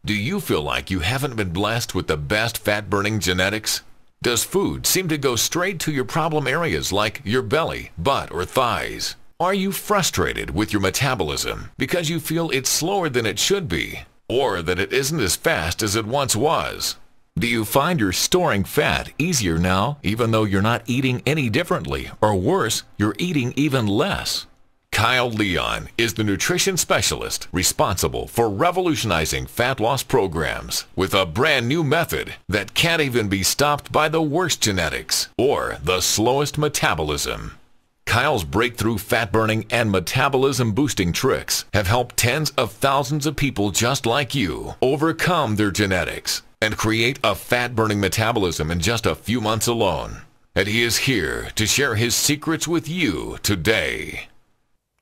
Do you feel like you haven't been blessed with the best fat-burning genetics? Does food seem to go straight to your problem areas like your belly, butt, or thighs? Are you frustrated with your metabolism because you feel it's slower than it should be, or that it isn't as fast as it once was? Do you find you're storing fat easier now, even though you're not eating any differently, or worse, you're eating even less? Kyle Leon is the nutrition specialist responsible for revolutionizing fat loss programs with a brand new method that can't even be stopped by the worst genetics or the slowest metabolism. Kyle's breakthrough fat-burning and metabolism-boosting tricks have helped tens of thousands of people just like you overcome their genetics and create a fat-burning metabolism in just a few months alone. And he is here to share his secrets with you today.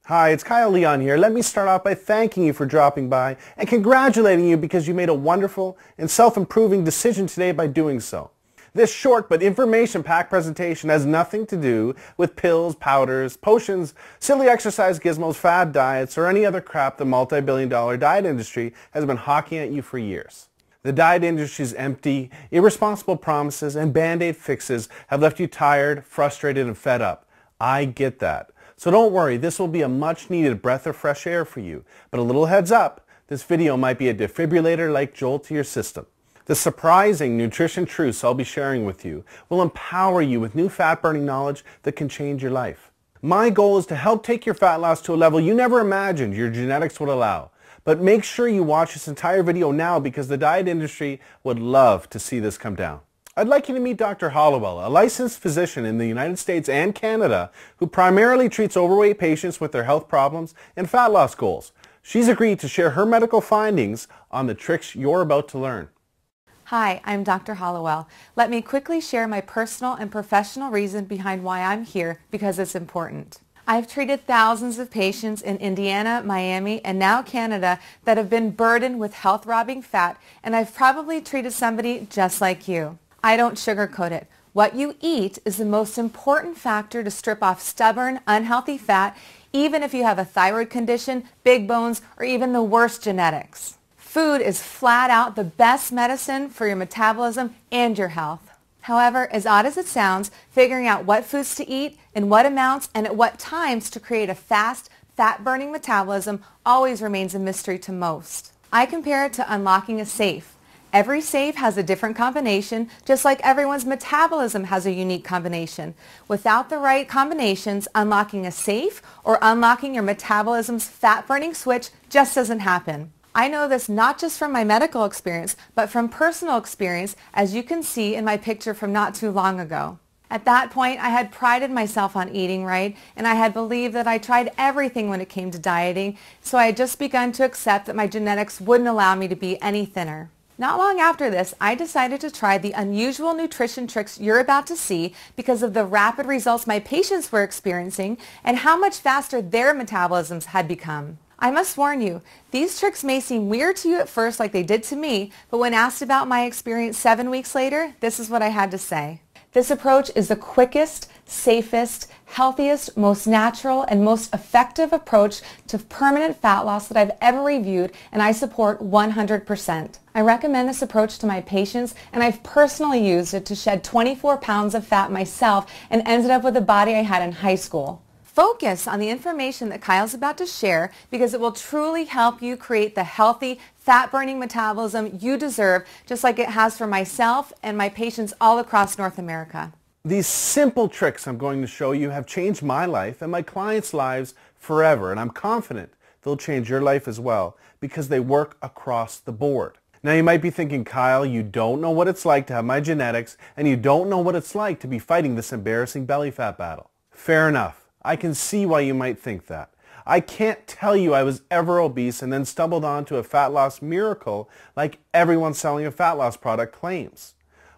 Hi, it's Kyle Leon here. Let me start off by thanking you for dropping by and congratulating you because you made a wonderful and self-improving decision today by doing so. This short but information-packed presentation has nothing to do with pills, powders, potions, silly exercise gizmos, fad diets, or any other crap the multi-billion-dollar diet industry has been hawking at you for years. The diet industry's empty, irresponsible promises and band-aid fixes have left you tired, frustrated, and fed up. I get that. So don't worry, this will be a much-needed breath of fresh air for you. But a little heads up, this video might be a defibrillator-like jolt to your system. The surprising nutrition truths I'll be sharing with you will empower you with new fat-burning knowledge that can change your life. My goal is to help take your fat loss to a level you never imagined your genetics would allow. But make sure you watch this entire video now because the diet industry would love to see this come down. I'd like you to meet Dr. Hollowell, a licensed physician in the United States and Canada who primarily treats overweight patients with their health problems and fat loss goals. She's agreed to share her medical findings on the tricks you're about to learn. Hi, I'm Dr. Hollowell. Let me quickly share my personal and professional reason behind why I'm here because it's important. I've treated thousands of patients in Indiana, Miami, and now Canada that have been burdened with health-robbing fat, and I've probably treated somebody just like you. I don't sugarcoat it. What you eat is the most important factor to strip off stubborn, unhealthy fat, even if you have a thyroid condition, big bones, or even the worst genetics. Food is flat out the best medicine for your metabolism and your health. However, as odd as it sounds, figuring out what foods to eat, in what amounts, and at what times to create a fast, fat-burning metabolism always remains a mystery to most. I compare it to unlocking a safe. Every safe has a different combination, just like everyone's metabolism has a unique combination. Without the right combinations, unlocking a safe or unlocking your metabolism's fat-burning switch just doesn't happen. I know this not just from my medical experience, but from personal experience, as you can see in my picture from not too long ago. At that point, I had prided myself on eating right, and I had believed that I tried everything when it came to dieting, so I had just begun to accept that my genetics wouldn't allow me to be any thinner. Not long after this, I decided to try the unusual nutrition tricks you're about to see because of the rapid results my patients were experiencing and how much faster their metabolisms had become. I must warn you, these tricks may seem weird to you at first like they did to me, but when asked about my experience 7 weeks later, this is what I had to say. This approach is the quickest, safest, healthiest, most natural, and most effective approach to permanent fat loss that I've ever reviewed, and I support 100%. I recommend this approach to my patients, and I've personally used it to shed 24 pounds of fat myself and ended up with the body I had in high school. Focus on the information that Kyle's about to share because it will truly help you create the healthy, fat-burning metabolism you deserve, just like it has for myself and my patients all across North America. These simple tricks I'm going to show you have changed my life and my clients' lives forever, and I'm confident they'll change your life as well because they work across the board. Now you might be thinking, Kyle, you don't know what it's like to have my genetics and you don't know what it's like to be fighting this embarrassing belly fat battle. Fair enough. I can see why you might think that. I can't tell you I was ever obese and then stumbled onto a fat loss miracle like everyone selling a fat loss product claims.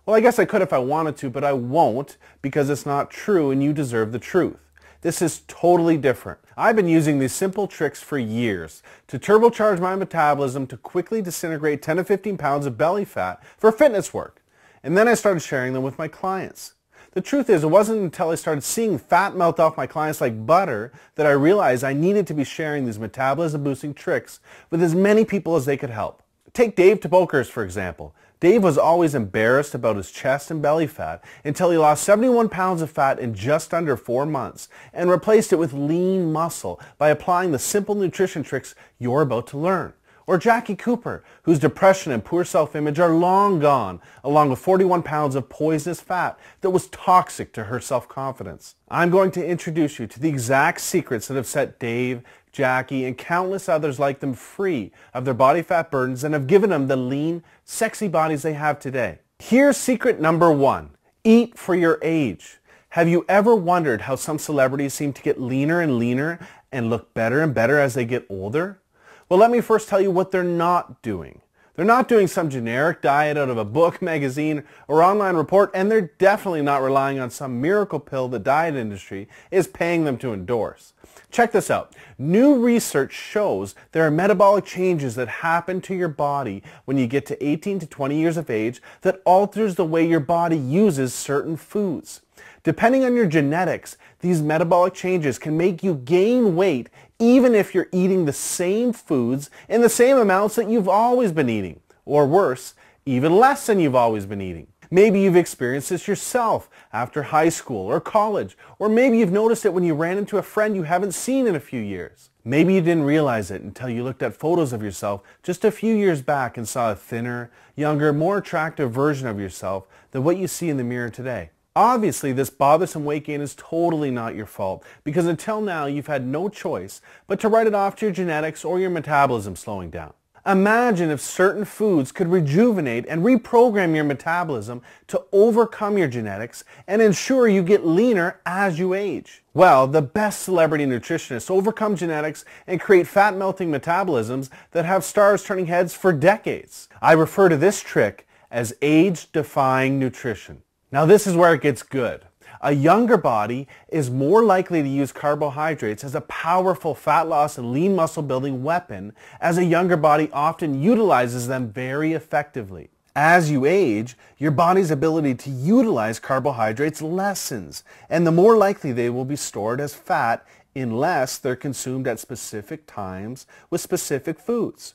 Well, I guess I could if I wanted to, but I won't because it's not true and you deserve the truth. This is totally different. I've been using these simple tricks for years to turbocharge my metabolism to quickly disintegrate 10 to 15 pounds of belly fat for fitness work. And then I started sharing them with my clients. The truth is, it wasn't until I started seeing fat melt off my clients like butter that I realized I needed to be sharing these metabolism boosting tricks with as many people as they could help. Take Dave Tabokers, for example. Dave was always embarrassed about his chest and belly fat until he lost 71 pounds of fat in just under 4 months and replaced it with lean muscle by applying the simple nutrition tricks you're about to learn. Or Jackie Cooper, whose depression and poor self-image are long gone, along with 41 pounds of poisonous fat that was toxic to her self-confidence. I'm going to introduce you to the exact secrets that have set Dave, Jackie, and countless others like them free of their body fat burdens and have given them the lean, sexy bodies they have today. Here's secret number 1. Eat for your age. Have you ever wondered how some celebrities seem to get leaner and leaner and look better and better as they get older? Well, let me first tell you what they're not doing. They're not doing some generic diet out of a book, magazine, or online report, and they're definitely not relying on some miracle pill the diet industry is paying them to endorse. Check this out. New research shows there are metabolic changes that happen to your body when you get to 18 to 20 years of age that alters the way your body uses certain foods. Depending on your genetics, these metabolic changes can make you gain weight even if you're eating the same foods in the same amounts that you've always been eating. Or worse, even less than you've always been eating. Maybe you've experienced this yourself after high school or college, or maybe you've noticed it when you ran into a friend you haven't seen in a few years. Maybe you didn't realize it until you looked at photos of yourself just a few years back and saw a thinner, younger, more attractive version of yourself than what you see in the mirror today. Obviously, this bothersome weight gain is totally not your fault because until now you've had no choice but to write it off to your genetics or your metabolism slowing down. Imagine if certain foods could rejuvenate and reprogram your metabolism to overcome your genetics and ensure you get leaner as you age. Well, the best celebrity nutritionists overcome genetics and create fat-melting metabolisms that have stars turning heads for decades. I refer to this trick as age-defying nutrition. Now this is where it gets good. A younger body is more likely to use carbohydrates as a powerful fat loss and lean muscle building weapon, as a younger body often utilizes them very effectively. As you age, your body's ability to utilize carbohydrates lessens, and the more likely they will be stored as fat unless they're consumed at specific times with specific foods.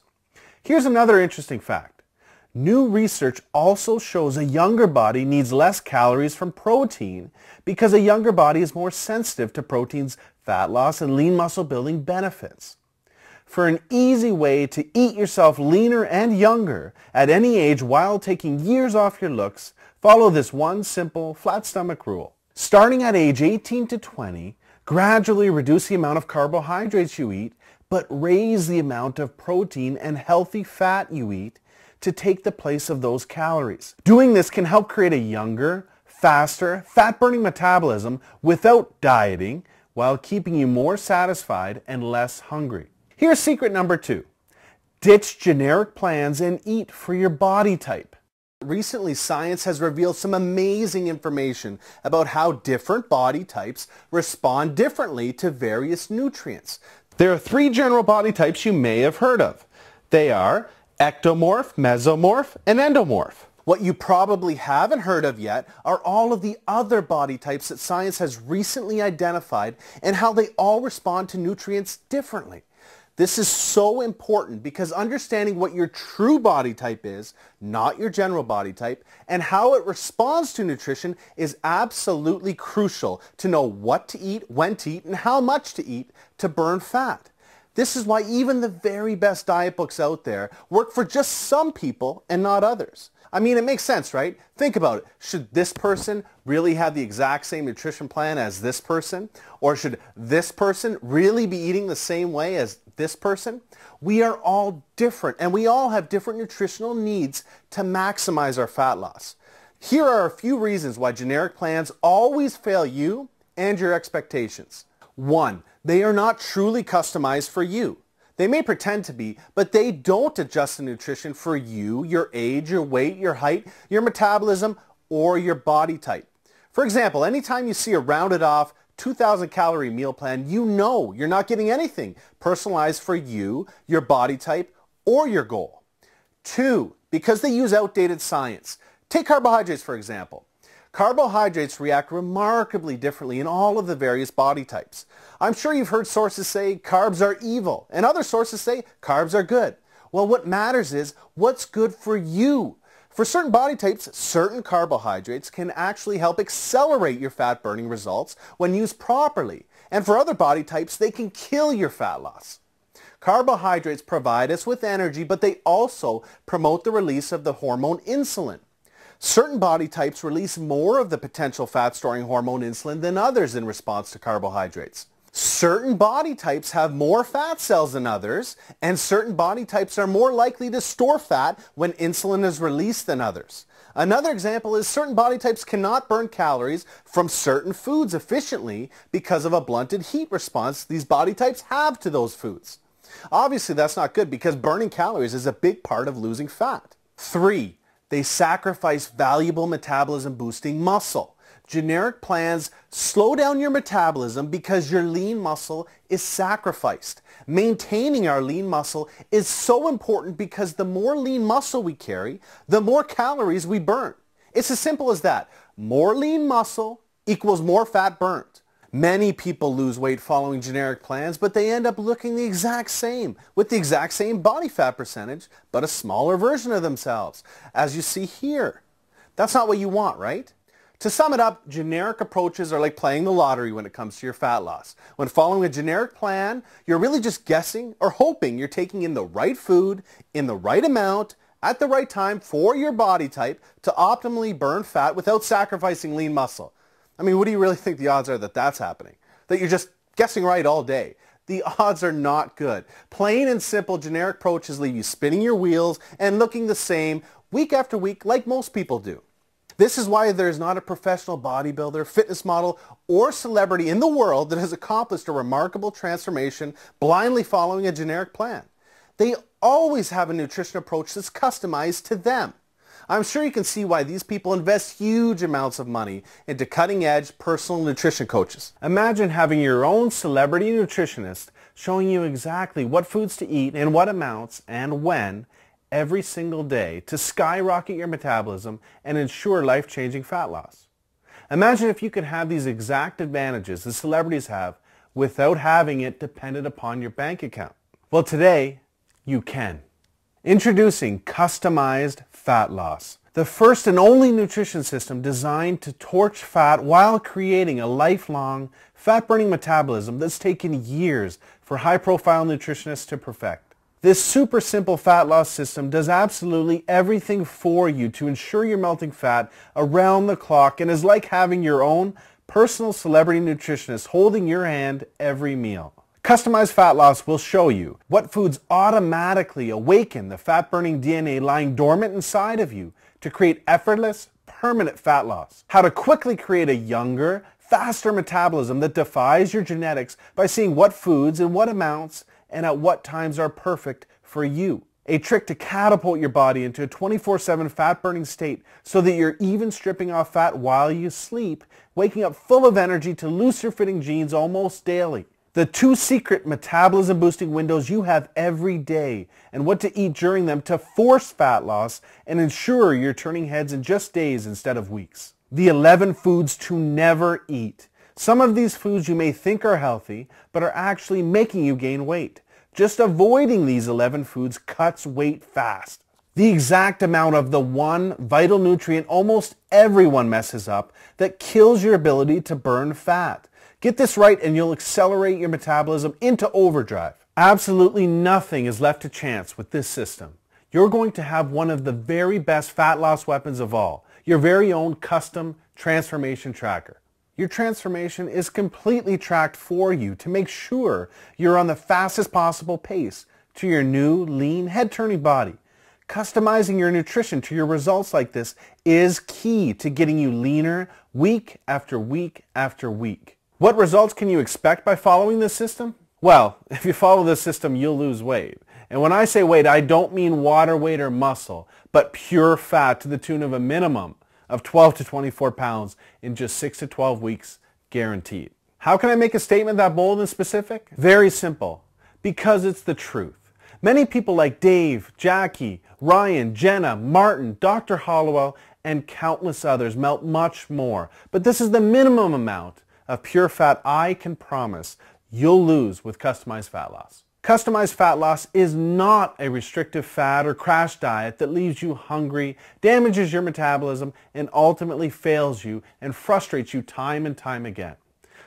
Here's another interesting fact. New research also shows a younger body needs less calories from protein because a younger body is more sensitive to protein's fat loss and lean muscle building benefits. For an easy way to eat yourself leaner and younger at any age while taking years off your looks, follow this one simple flat stomach rule. Starting at age 18 to 20, gradually reduce the amount of carbohydrates you eat, but raise the amount of protein and healthy fat you eat to take the place of those calories. Doing this can help create a younger, faster, fat-burning metabolism without dieting while keeping you more satisfied and less hungry. Here's secret number 2. Ditch generic plans and eat for your body type. Recently, science has revealed some amazing information about how different body types respond differently to various nutrients. There are 3 general body types you may have heard of. They are ectomorph, mesomorph, and endomorph. What you probably haven't heard of yet are all of the other body types that science has recently identified and how they all respond to nutrients differently. This is so important because understanding what your true body type is, not your general body type, and how it responds to nutrition is absolutely crucial to know what to eat, when to eat, and how much to eat to burn fat. This is why even the very best diet books out there work for just some people and not others. I mean, it makes sense, right? Think about it. Should this person really have the exact same nutrition plan as this person? Or should this person really be eating the same way as this person? We are all different, and we all have different nutritional needs to maximize our fat loss. Here are a few reasons why generic plans always fail you and your expectations. 1. They are not truly customized for you. They may pretend to be, but they don't adjust the nutrition for you, your age, your weight, your height, your metabolism, or your body type. For example, anytime you see a rounded off 2,000 calorie meal plan, you know you're not getting anything personalized for you, your body type, or your goal. 2, because they use outdated science. Take carbohydrates, for example. Carbohydrates react remarkably differently in all of the various body types. I'm sure you've heard sources say carbs are evil, and other sources say carbs are good. Well, what matters is what's good for you. For certain body types, certain carbohydrates can actually help accelerate your fat burning results when used properly. And for other body types, they can kill your fat loss. Carbohydrates provide us with energy, but they also promote the release of the hormone insulin. Certain body types release more of the potential fat-storing hormone insulin than others in response to carbohydrates. Certain body types have more fat cells than others, and certain body types are more likely to store fat when insulin is released than others. Another example is certain body types cannot burn calories from certain foods efficiently because of a blunted heat response these body types have to those foods. Obviously, that's not good because burning calories is a big part of losing fat. 3. They sacrifice valuable metabolism boosting muscle. Generic plans slow down your metabolism because your lean muscle is sacrificed. Maintaining our lean muscle is so important because the more lean muscle we carry, the more calories we burn. It's as simple as that. More lean muscle equals more fat burned. Many people lose weight following generic plans, but they end up looking the exact same, with the exact same body fat percentage, but a smaller version of themselves, as you see here. That's not what you want, right? To sum it up, generic approaches are like playing the lottery when it comes to your fat loss. When following a generic plan, you're really just guessing or hoping you're taking in the right food, in the right amount, at the right time for your body type to optimally burn fat without sacrificing lean muscle. I mean, what do you really think the odds are that that's happening? That you're just guessing right all day? The odds are not good. Plain and simple generic approaches leave you spinning your wheels and looking the same week after week like most people do. This is why there is not a professional bodybuilder, fitness model, or celebrity in the world that has accomplished a remarkable transformation blindly following a generic plan. They always have a nutrition approach that's customized to them. I'm sure you can see why these people invest huge amounts of money into cutting-edge personal nutrition coaches. Imagine having your own celebrity nutritionist showing you exactly what foods to eat in what amounts and when every single day to skyrocket your metabolism and ensure life-changing fat loss. Imagine if you could have these exact advantages the celebrities have without having it dependent upon your bank account. Well, today you can. Introducing customized fat loss, the first and only nutrition system designed to torch fat while creating a lifelong fat-burning metabolism that's taken years for high-profile nutritionists to perfect. This super simple fat loss system does absolutely everything for you to ensure you're melting fat around the clock and is like having your own personal celebrity nutritionist holding your hand every meal. Customized fat loss will show you what foods automatically awaken the fat-burning DNA lying dormant inside of you to create effortless, permanent fat loss. How to quickly create a younger, faster metabolism that defies your genetics by seeing what foods in what amounts and at what times are perfect for you. A trick to catapult your body into a 24/7 fat-burning state so that you're even stripping off fat while you sleep, waking up full of energy to looser-fitting jeans almost daily. The 2 secret metabolism boosting windows you have every day and what to eat during them to force fat loss and ensure you're turning heads in just days instead of weeks. The 11 foods to never eat. Some of these foods you may think are healthy, but are actually making you gain weight. Just avoiding these 11 foods cuts weight fast. The exact amount of the one vital nutrient almost everyone messes up that kills your ability to burn fat. Get this right and you'll accelerate your metabolism into overdrive. Absolutely nothing is left to chance with this system. You're going to have one of the very best fat loss weapons of all, your very own custom transformation tracker. Your transformation is completely tracked for you to make sure you're on the fastest possible pace to your new, lean, head-turning body. Customizing your nutrition to your results like this is key to getting you leaner week after week after week. What results can you expect by following this system? Well, if you follow this system, you'll lose weight. And when I say weight, I don't mean water weight or muscle, but pure fat to the tune of a minimum of 12 to 24 pounds in just 6 to 12 weeks, guaranteed. How can I make a statement that bold and specific? Very simple. Because it's the truth. Many people like Dave, Jackie, Ryan, Jenna, Martin, Dr. Hollowell, and countless others melt much more. But this is the minimum amount of pure fat I can promise you'll lose with customized fat loss. Customized fat loss is not a restrictive fad or crash diet that leaves you hungry, damages your metabolism, and ultimately fails you and frustrates you time and time again.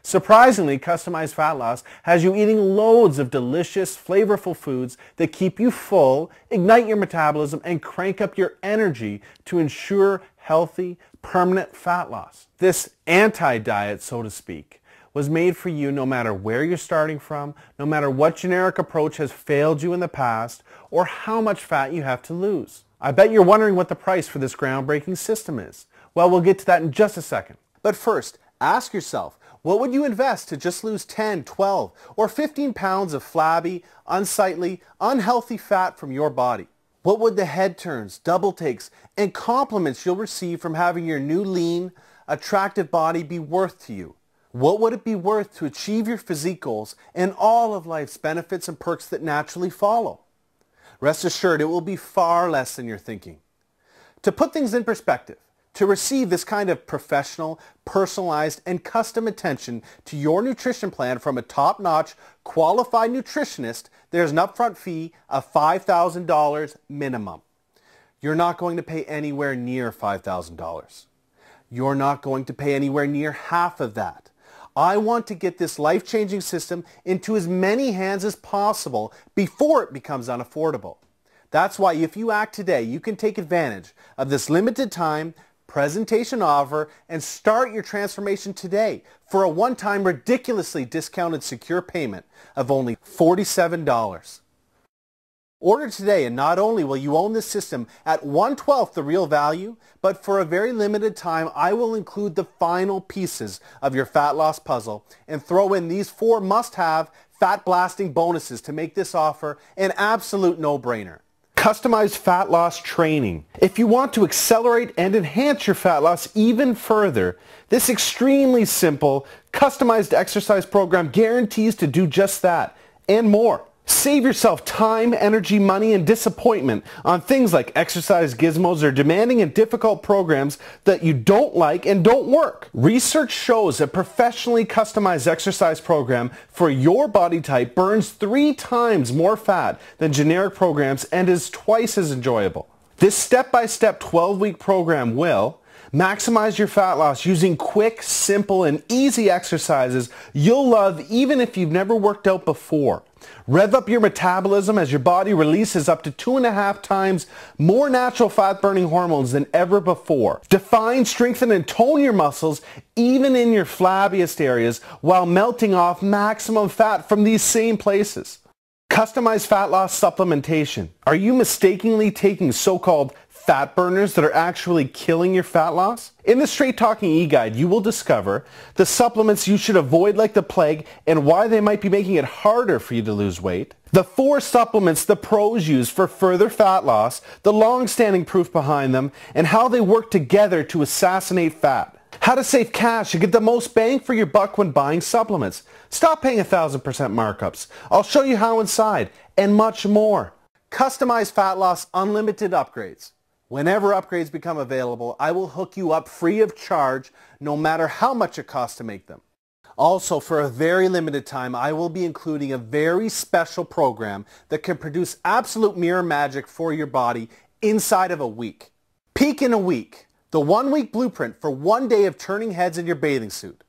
Surprisingly, customized fat loss has you eating loads of delicious, flavorful foods that keep you full, ignite your metabolism, and crank up your energy to ensure healthy, permanent fat loss. This anti-diet, so to speak, was made for you no matter where you're starting from, no matter what generic approach has failed you in the past, or how much fat you have to lose. I bet you're wondering what the price for this groundbreaking system is. Well, we'll get to that in just a second. But first, ask yourself, what would you invest to just lose 10, 12, or 15 pounds of flabby, unsightly, unhealthy fat from your body? What would the head turns, double takes, and compliments you'll receive from having your new lean, attractive body be worth to you? What would it be worth to achieve your physique goals and all of life's benefits and perks that naturally follow? Rest assured, it will be far less than you're thinking. To put things in perspective, to receive this kind of professional, personalized, and custom attention to your nutrition plan from a top-notch, qualified nutritionist, there's an upfront fee of $5,000 minimum. You're not going to pay anywhere near $5,000. You're not going to pay anywhere near half of that. I want to get this life-changing system into as many hands as possible before it becomes unaffordable. That's why if you act today, you can take advantage of this limited time presentation offer and start your transformation today for a one-time ridiculously discounted secure payment of only $47. Order today, and not only will you own this system at 1/12 the real value, but for a very limited time I will include the final pieces of your fat loss puzzle and throw in these 4 must-have fat blasting bonuses to make this offer an absolute no-brainer. Customized fat loss training. If you want to accelerate and enhance your fat loss even further, this extremely simple, customized exercise program guarantees to do just that and more. Save yourself time, energy, money, and disappointment on things like exercise gizmos or demanding and difficult programs that you don't like and don't work. Research shows a professionally customized exercise program for your body type burns 3 times more fat than generic programs and is twice as enjoyable. This step-by-step 12-week program will maximize your fat loss using quick, simple, and easy exercises you'll love even if you've never worked out before. Rev up your metabolism as your body releases up to 2.5 times more natural fat-burning hormones than ever before. Define, strengthen, and tone your muscles even in your flabbiest areas while melting off maximum fat from these same places. Customized fat loss supplementation. Are you mistakenly taking so-called fat burners that are actually killing your fat loss? In the Straight Talking e-guide, you will discover the supplements you should avoid like the plague and why they might be making it harder for you to lose weight. The 4 supplements the pros use for further fat loss, the long-standing proof behind them, and how they work together to assassinate fat. How to save cash and get the most bang for your buck when buying supplements. Stop paying 1,000% markups. I'll show you how inside, and much more. Customized fat loss unlimited upgrades. Whenever upgrades become available, I will hook you up free of charge, no matter how much it costs to make them. Also, for a very limited time, I will be including a very special program that can produce absolute mirror magic for your body inside of a week. Peak in a week, the 1-week blueprint for 1 day of turning heads in your bathing suit.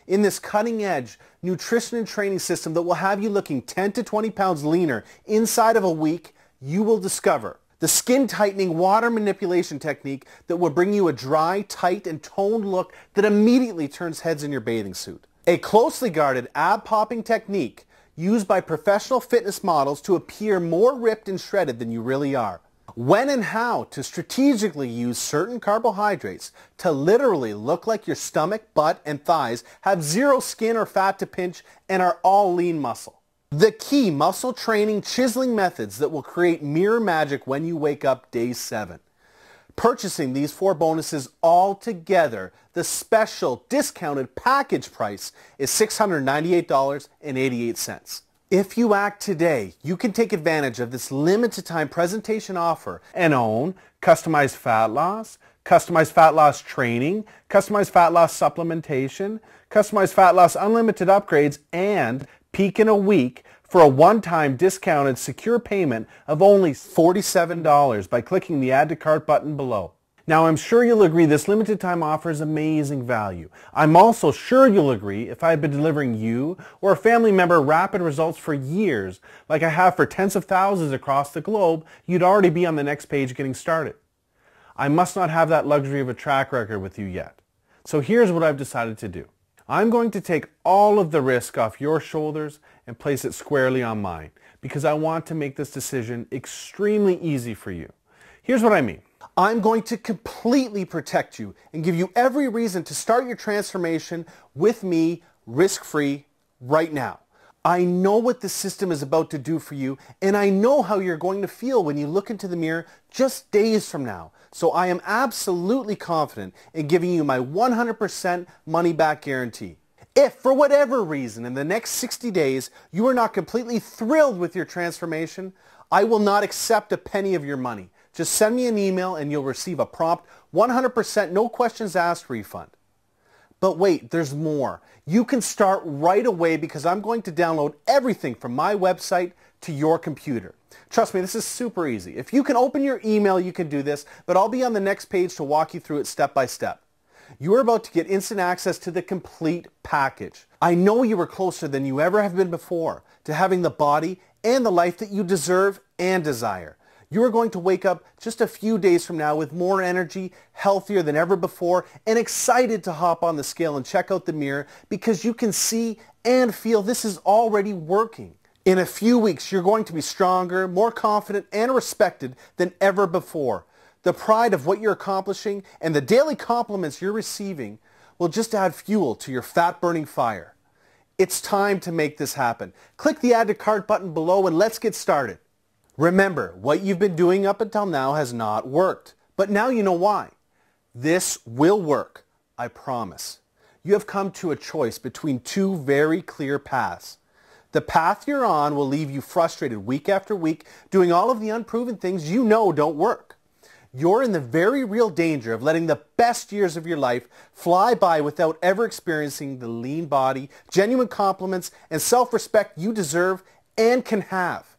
In this cutting-edge nutrition and training system that will have you looking 10 to 20 pounds leaner inside of a week, you will discover the skin-tightening water manipulation technique that will bring you a dry, tight, and toned look that immediately turns heads in your bathing suit. A closely guarded ab-popping technique used by professional fitness models to appear more ripped and shredded than you really are. When and how to strategically use certain carbohydrates to literally look like your stomach, butt, and thighs have 0 skin or fat to pinch and are all lean muscle. The key muscle training chiseling methods that will create mirror magic when you wake up day 7. Purchasing these 4 bonuses all together, the special discounted package price is $698.88. If you act today, you can take advantage of this limited time presentation offer and own customized fat loss training, customized fat loss supplementation, customized fat loss unlimited upgrades, and Peak in a week for a one-time discounted secure payment of only $47 by clicking the Add to Cart button below. Now, I'm sure you'll agree this limited time offer is amazing value. I'm also sure you'll agree if I had been delivering you or a family member rapid results for years, like I have for tens of thousands across the globe, you'd already be on the next page getting started. I must not have that luxury of a track record with you yet. So here's what I've decided to do. I'm going to take all of the risk off your shoulders and place it squarely on mine because I want to make this decision extremely easy for you. Here's what I mean. I'm going to completely protect you and give you every reason to start your transformation with me risk-free right now. I know what the system is about to do for you, and I know how you're going to feel when you look into the mirror just days from now. So I am absolutely confident in giving you my 100% money-back guarantee. If, for whatever reason, in the next 60 days, you are not completely thrilled with your transformation, I will not accept a penny of your money. Just send me an email and you'll receive a prompt 100% no questions asked refund. But wait, there's more. You can start right away because I'm going to download everything from my website to your computer. Trust me, this is super easy. If you can open your email, you can do this, but I'll be on the next page to walk you through it step by step. You are about to get instant access to the complete package. I know you are closer than you ever have been before to having the body and the life that you deserve and desire. You are going to wake up just a few days from now with more energy, healthier than ever before, and excited to hop on the scale and check out the mirror because you can see and feel this is already working. In a few weeks, you're going to be stronger, more confident, and respected than ever before. The pride of what you're accomplishing and the daily compliments you're receiving will just add fuel to your fat-burning fire. It's time to make this happen. Click the Add to Cart button below and let's get started. Remember, what you've been doing up until now has not worked, but now you know why. This will work, I promise. You have come to a choice between two very clear paths. The path you're on will leave you frustrated week after week, doing all of the unproven things you know don't work. You're in the very real danger of letting the best years of your life fly by without ever experiencing the lean body, genuine compliments, and self-respect you deserve and can have.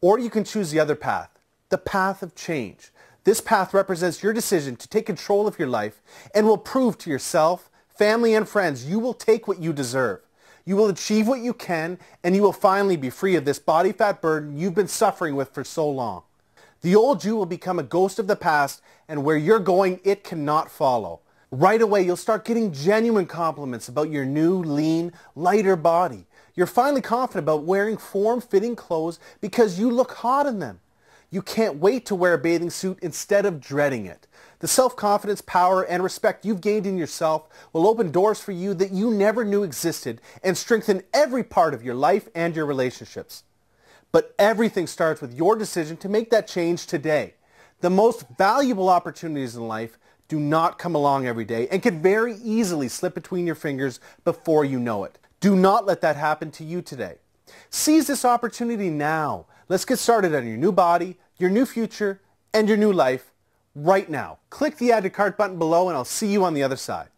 Or you can choose the other path, the path of change. This path represents your decision to take control of your life and will prove to yourself, family, and friends you will take what you deserve. You will achieve what you can, and you will finally be free of this body fat burden you've been suffering with for so long. The old you will become a ghost of the past, and where you're going, it cannot follow. Right away, you'll start getting genuine compliments about your new, lean, lighter body. You're finally confident about wearing form-fitting clothes because you look hot in them. You can't wait to wear a bathing suit instead of dreading it. The self-confidence, power, and respect you've gained in yourself will open doors for you that you never knew existed and strengthen every part of your life and your relationships. But everything starts with your decision to make that change today. The most valuable opportunities in life do not come along every day and can very easily slip between your fingers before you know it. Do not let that happen to you today. Seize this opportunity now. Let's get started on your new body, your new future, and your new life right now. Click the Add to Cart button below and I'll see you on the other side.